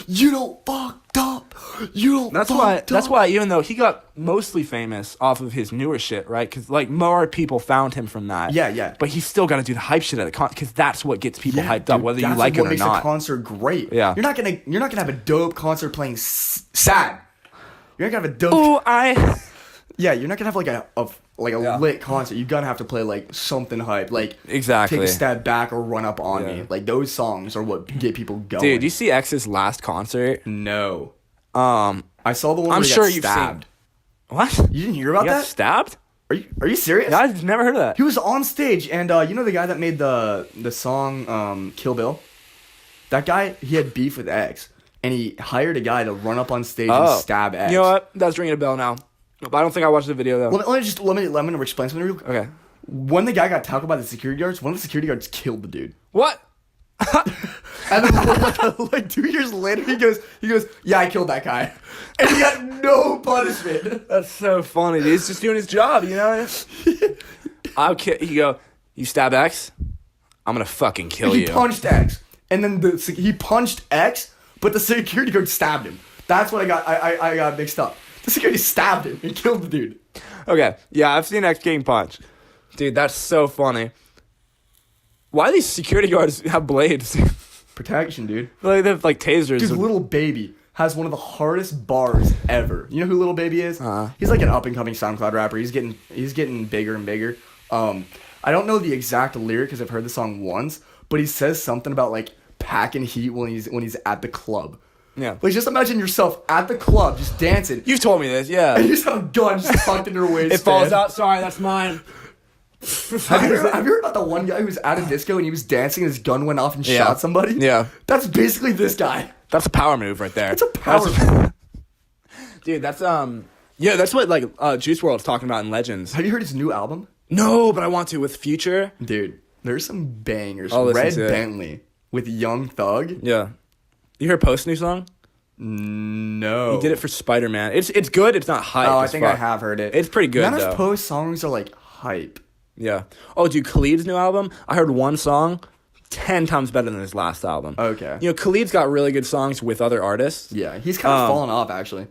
You don't fucked up. You don't That's fucked why. That's up. why. Even though he got mostly famous off of his newer shit, right? Because like more people found him from that. Yeah. But he's still got to do the hype shit at a concert because that's what gets people hyped up, Dude, whether you that's like it what or makes not. a concert great. Yeah. You're not gonna have a dope concert playing sad. You're not gonna have a dope. Oh, Yeah, you're not gonna have like a Yeah. lit concert. You're gonna have to play like something hype, like Exactly. Take a Step Back or Run Up on Yeah. Me. Like those songs are what get people going. Dude, you see X's last concert? No, Um, I saw the one. I'm where he sure got you've stabbed. seen. What? You didn't hear about He got that? stabbed? Are you serious? I've never heard of that. He was on stage, and you know the guy that made the song Kill Bill? That guy, he had beef with X, and he hired a guy to run up on stage and stab X. You know what? That's ringing a bell now. But I don't think I watched the video though. Well, let me explain something real quick. Okay. When the guy got tackled by the security guards, one of the security guards killed the dude. What? And then like 2 years later, he goes, yeah, I killed that guy, and he got no punishment. That's so funny. Dude. He's just doing his job, you know. You go. You stab X. I'm gonna fucking kill He you. punched X, and then he punched X, but the security guard stabbed him. That's what I got. I got mixed up. The security stabbed him and killed the dude. Okay. Yeah, I've seen X getting punched. Dude, that's so funny. Why do these security guards have blades? Protection, dude. Like they have like tasers. Dude, Little Baby has one of the hardest bars ever. You know who Little Baby is? He's like an up and coming SoundCloud rapper. He's getting bigger and bigger. I don't know the exact lyric because I've heard the song once, but he says something about like packing heat when he's at the club. Yeah. Like just imagine yourself at the club just dancing. You've told me this, yeah. And you just have a gun just tucked in your waist. It falls out. Sorry, that's mine. Have you heard about the one guy who was at a disco and he was dancing and his gun went off and Yeah. shot somebody? Yeah. That's basically this guy. That's a power move right there. It's a power move. Dude, that's yeah, that's what like Juice WRLD's talking about in Legends. Have you heard his new album? No, but I want to with Future. Dude, there's some bangers. I'll listen Red to it. Bentley with Young Thug. Yeah. You heard Post's new song? No. He did it for Spider-Man. It's good. It's not hype. Oh, I as think fuck. I have heard it. It's pretty good None though. of Post songs are like hype. Yeah. Oh, dude, Khalid's new album. I heard one song, 10 times better than his last album. Okay. You know, Khalid's got really good songs with other artists. Yeah, he's kind of fallen off actually.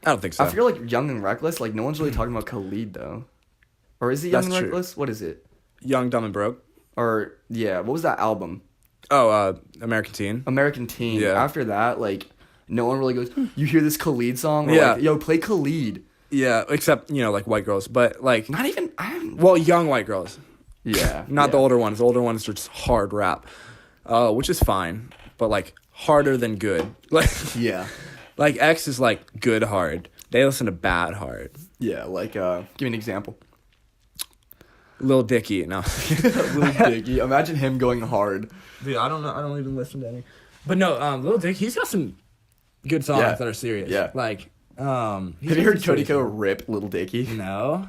I don't think so. I feel like Young and Reckless, like no one's really talking about Khalid though. Or is it Young That's and true. Reckless? What is it? Young, Dumb, and Broke. Or yeah, what was that album? Oh, American Teen. American Teen. Yeah. After that, like no one really goes, you hear this Khalid song? Or Yeah. like, yo, play Khalid. Yeah, except, you know, like white girls. But like, Not even I haven't well, young white girls. Yeah. Not the yeah. older ones. The older ones are just hard rap. Which is fine. But like, harder than good. Like, Yeah. like X is like good hard. They listen to bad hard. Yeah, like give me an example. Lil Dicky, no. Lil Dicky. Imagine him going hard. Dude, I don't know. I don't even listen to any. But no, Lil Dicky, he's got some good songs Yeah. that are serious. Yeah. Like, Have you heard Cody Co rip Lil Dicky? No.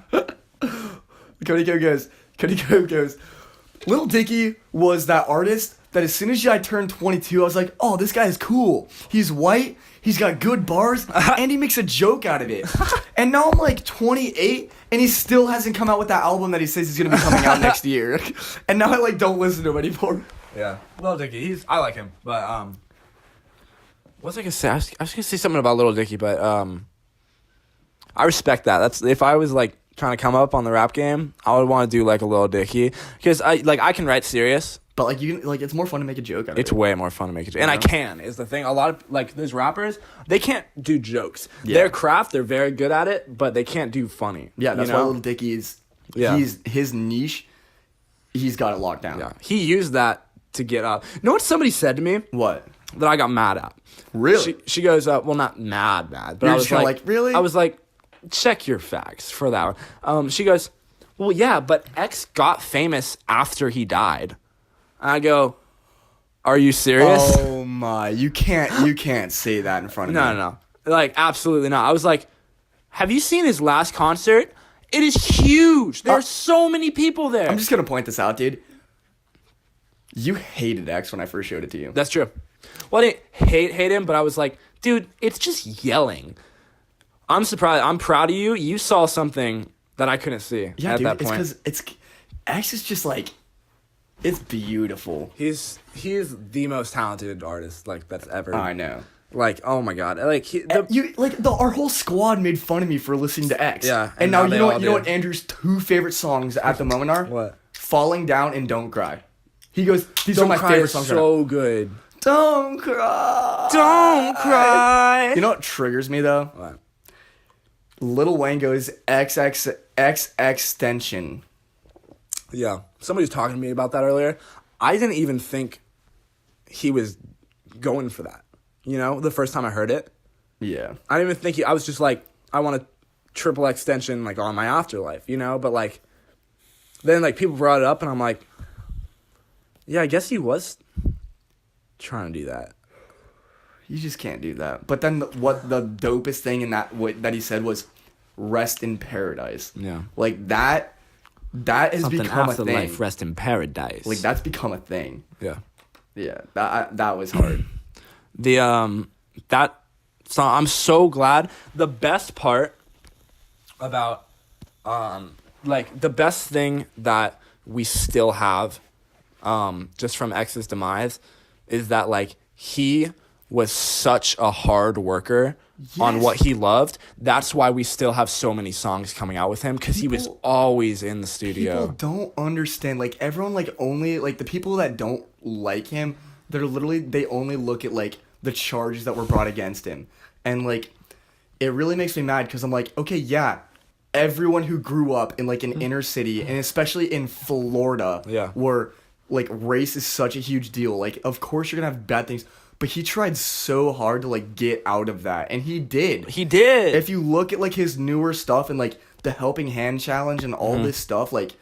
Cody Co goes, Lil Dicky was that artist that as soon as I turned 22, I was like, oh, this guy is cool. He's white, he's got good bars, and he makes a joke out of it. And now I'm like 28, and he still hasn't come out with that album that he says he's going to be coming out next year. And now I like don't listen to him anymore. Yeah. Lil Dicky, I like him. But, what was I going to say? I was going to say something about Lil Dicky, but, I respect that. That's if I was like trying to come up on the rap game, I would want to do like a Lil Dicky because I can write serious. But like it's more fun to make a joke out of it. It's way more fun to make a joke. And I can, is the thing. A lot of, like, those rappers, they can't do jokes. Yeah. Their craft, they're very good at it, but they can't do funny. Yeah, that's why Lil Dicky is, his niche, he's got it locked down. Yeah. He used that to get up. You know what somebody said to me? What? That I got mad at. Really? She goes, well, not mad, but You're I was just like, really? I was like, check your facts for that one. She goes, well, yeah, but X got famous after he died. And I go, are you serious? Oh my! You can't say that in front of me. No. Like, absolutely not. I was like, have you seen his last concert? It is huge. There are so many people there. I'm just gonna point this out, dude. You hated X when I first showed it to you. That's true. Well, I didn't hate him, but I was like, dude, it's just yelling. I'm surprised. I'm proud of you. You saw something that I couldn't see at that point. It's because X is just like, it's beautiful. He's the most talented artist like that's ever. I know. Like, oh my god, like our whole squad made fun of me for listening to X. Yeah, and now you know what Andrew's 2 favorite songs at the moment are? What? Falling Down and Don't Cry. He goes, these are my Cry favorite is songs. So good. Don't cry. Don't cry. You know what triggers me though? What? Lil Wayne goes XX extension. Yeah. Somebody was talking to me about that earlier. I didn't even think he was going for that. You know, the first time I heard it. Yeah. I didn't even think I was just like, I want a triple extension like on my afterlife, you know? But like, then like people brought it up and I'm like, yeah, I guess he was trying to do that. You just can't do that. But then what the dopest thing in that he said was rest in paradise. Yeah. Like that has Something become a after thing. life, rest in paradise. Like that's become a thing. Yeah. Yeah. That was hard. That song, I'm so glad. The best part about like the best thing that we still have just from X's demise is that like he was such a hard worker on what he loved. That's why we still have so many songs coming out with him, because he was always in the studio. People don't understand. Like everyone, like only like the people that don't like him, they only look at like the charges that were brought against him, and like it really makes me mad because I'm like, okay, yeah, everyone who grew up in like an inner city and especially in Florida, where like race is such a huge deal. Like of course you're gonna have bad things. But he tried so hard to, like, get out of that. And he did. He did. If you look at, like, his newer stuff and, like, the Helping Hand Challenge and all this stuff, like,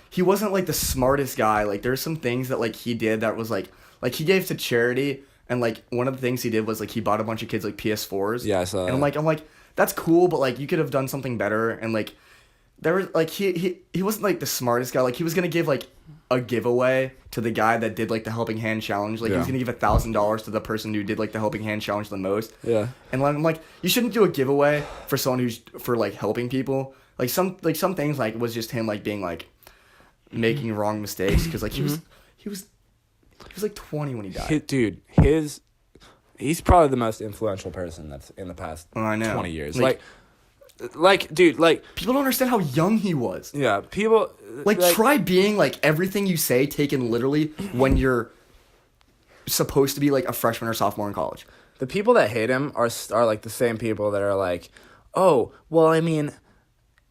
he wasn't, like, the smartest guy. Like, there's some things that, like, he did that was, like, he gave to charity. And, like, one of the things he did was, like, he bought a bunch of kids, like, PS4s. Yeah, I saw that. And I'm like, that's cool, but, like, you could have done something better. And, like, there was, like, he wasn't, like, the smartest guy. Like, he was going to give, like, a giveaway to the guy that did like the Helping Hand Challenge. Like he was gonna give $1,000 to the person who did like the Helping Hand Challenge the most. Yeah. And I'm like, you shouldn't do a giveaway for someone who's for like helping people. Like some things like was just him like being like making wrong mistakes because like he was like 20 when he died. He's probably the most influential person that's in the past 20 years. Like, dude, like... People don't understand how young he was. Yeah, people... Like, try being, like, everything you say taken literally when you're supposed to be, like, a freshman or sophomore in college. The people that hate him are like, the same people that are like, oh, well, I mean,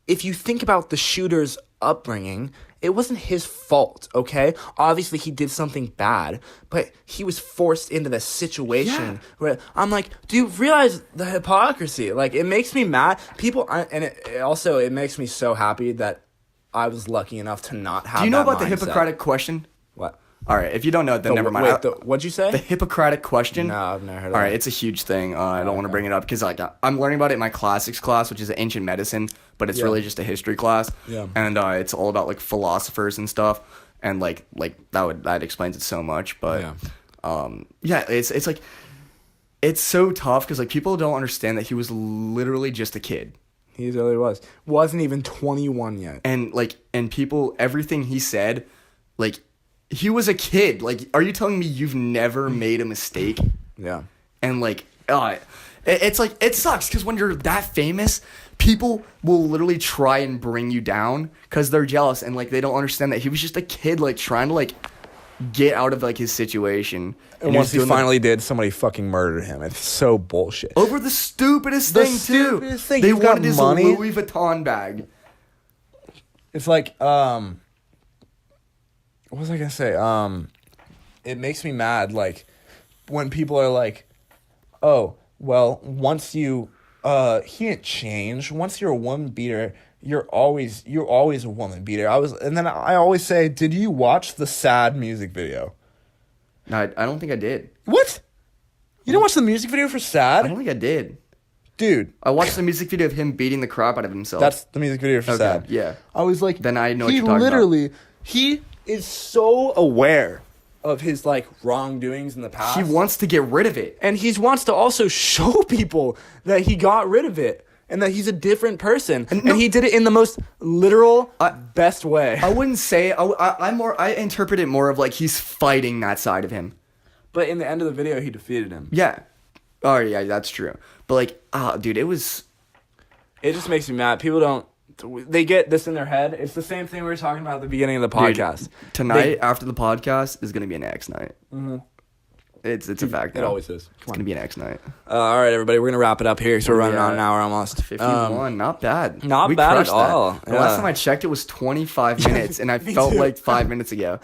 if you think about the shooter's upbringing, it wasn't his fault, okay? Obviously, he did something bad, but he was forced into this situation where I'm like, do you realize the hypocrisy? Like, it makes me mad. It makes me so happy that I was lucky enough to not have that mindset. Do you know about the Hippocratic question? What? All right, if you don't know it, then never mind. Wait, what'd you say? The Hippocratic question? No, I've never heard of it. All right, it's a huge thing. I don't want to bring it up because like I'm learning about it in my classics class, which is ancient medicine, but it's really just a history class. Yeah. And it's all about like philosophers and stuff, and like that explains it so much. But it's like it's so tough because like people don't understand that he was literally just a kid. He really was. Wasn't even 21 yet. And people, everything he said, like. He was a kid. Like, are you telling me you've never made a mistake? Yeah. And, like, It's like, it sucks because when you're that famous, people will literally try and bring you down because they're jealous and like they don't understand that he was just a kid like trying to like get out of like his situation. And once he finally did, somebody fucking murdered him. It's so bullshit. Over the stupidest thing too. They wanted his Louis Vuitton bag. It's like what was I gonna say? It makes me mad like when people are like, oh, well, once you he didn't change. Once you're a woman beater, you're always a woman beater. And then I always say, did you watch the Sad music video? No, I don't think I did. What? You didn't watch the music video for Sad? I don't think I did. Dude. I watched the music video of him beating the crap out of himself. That's the music video for Sad. Yeah. I was like, then I know what you're talking about. He is so aware of his like wrongdoings in the past. He wants to get rid of it. And he wants to also show people that he got rid of it. And that he's a different person. And he did it in the most literal, best way. I wouldn't say... I interpret it more of like he's fighting that side of him. But in the end of the video, he defeated him. Yeah. Oh, yeah, that's true. But like, dude, it was... It just makes me mad. People don't... They get this in their head. It's the same thing we were talking about at the beginning of the podcast. Dude, tonight, after the podcast, is going to be an X night. Mm-hmm. It's a fact. It always is. It's going to be an X night. All right, everybody. We're going to wrap it up here. So we're running on an hour almost. 51. Not bad. Not bad at all. The last time I checked, it was 25 minutes, and I felt like 5 minutes ago.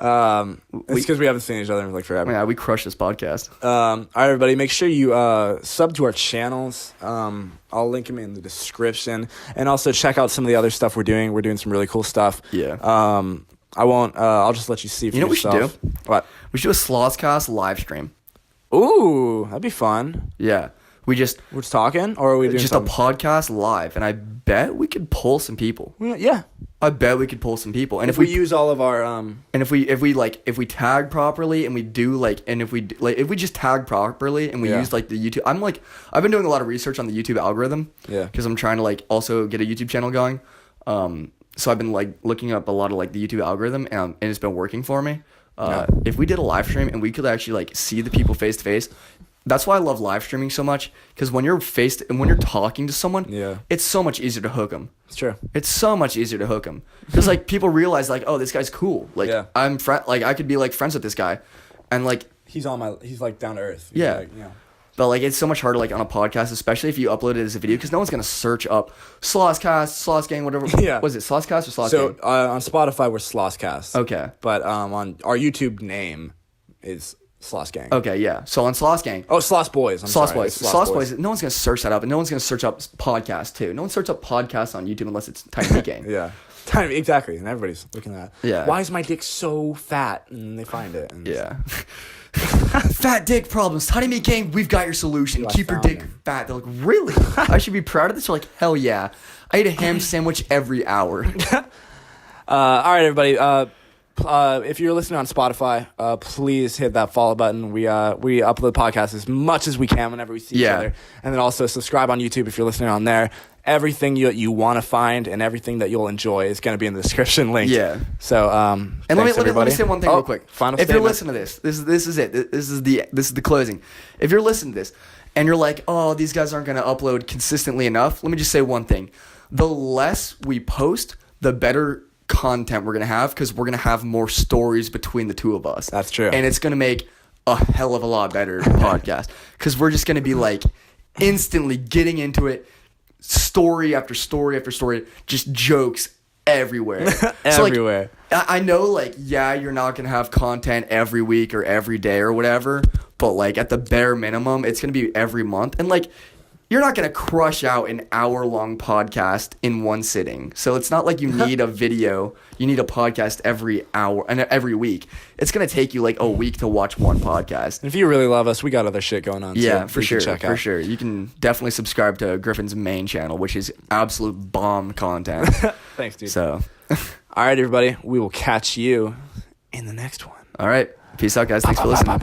It's because we haven't seen each other in like forever. Yeah, we crushed this podcast. All right, everybody. Make sure you sub to our channels. I'll link them in the description. And also check out some of the other stuff we're doing. We're doing some really cool stuff. Yeah. I won't. I'll just let you see for yourself. You know what we should do? What? We should do a Slosscast live stream. Ooh, that'd be fun. Yeah. We're just talking, or are we doing just something? A podcast live, and I bet we could pull some people. Yeah. I bet we could pull some people, and if we use all of our and if we tag properly, and we do like, and if we just tag properly, and we use like the YouTube. I've been doing a lot of research on the YouTube algorithm. Yeah. Because I'm trying to like also get a YouTube channel going. So I've been like looking up a lot of like the YouTube algorithm, and it's been working for me. If we did a live stream and we could actually like see the people face to face, that's why I love live streaming so much. Because when you're talking to someone, it's so much easier to hook them. It's true. It's so much easier to hook them because like people realize like, oh, this guy's cool. Like I'm like I could be like friends with this guy, and like he's like down to earth. Yeah. Like, But like it's so much harder like on a podcast, especially if you upload it as a video, because no one's gonna search up Slosscast, Sloss Gang, whatever. Yeah. Was it Slosscast or Sloss Gang? So on Spotify we're Slosscast. Okay. But on our YouTube name is Sloss Gang. Okay, yeah. So on Sloss Gang. Oh, Sloss Boys. Sloss Boys. No one's gonna search that up, and no one's gonna search up podcast too. No one search up podcasts on YouTube unless it's Tiny Gang. Yeah. Exactly, and everybody's looking at that. Yeah. Why is my dick so fat? And they find it. And yeah. Fat dick problems. Tiny Meat Gang, we've got your solution. Keep your dick fat. They're like, really? I should be proud of this? They're like, hell yeah. I eat a ham sandwich every hour. All right, everybody. If you're listening on Spotify, please hit that follow button. We upload podcasts as much as we can whenever we see each other. And then also subscribe on YouTube if you're listening on there. Everything you want to find and everything that you'll enjoy is going to be in the description link. Yeah. So, and let me say one thing real quick. Final if statement. You're listening to this is it. This is the closing. If you're listening to this and you're like, oh, these guys aren't going to upload consistently enough, let me just say one thing. The less we post, the better content we're going to have, because we're going to have more stories between the two of us. That's true. And it's going to make a hell of a lot better podcast, because we're just going to be like instantly getting into it, story after story after story, just jokes everywhere. Everywhere. So like, I know, like, yeah, you're not going to have content every week or every day or whatever, but like at the bare minimum, it's going to be every month. And like, you're not going to crush out an hour-long podcast in one sitting. So it's not like you need a video. You need a podcast every hour and every week. It's going to take you like a week to watch one podcast. And if you really love us, we got other shit going on. Yeah, too, for sure. For sure. You can definitely subscribe to Griffin's main channel, which is absolute bomb content. Thanks, dude. So, all right, everybody. We will catch you in the next one. All right. Peace out, guys. Thanks for listening.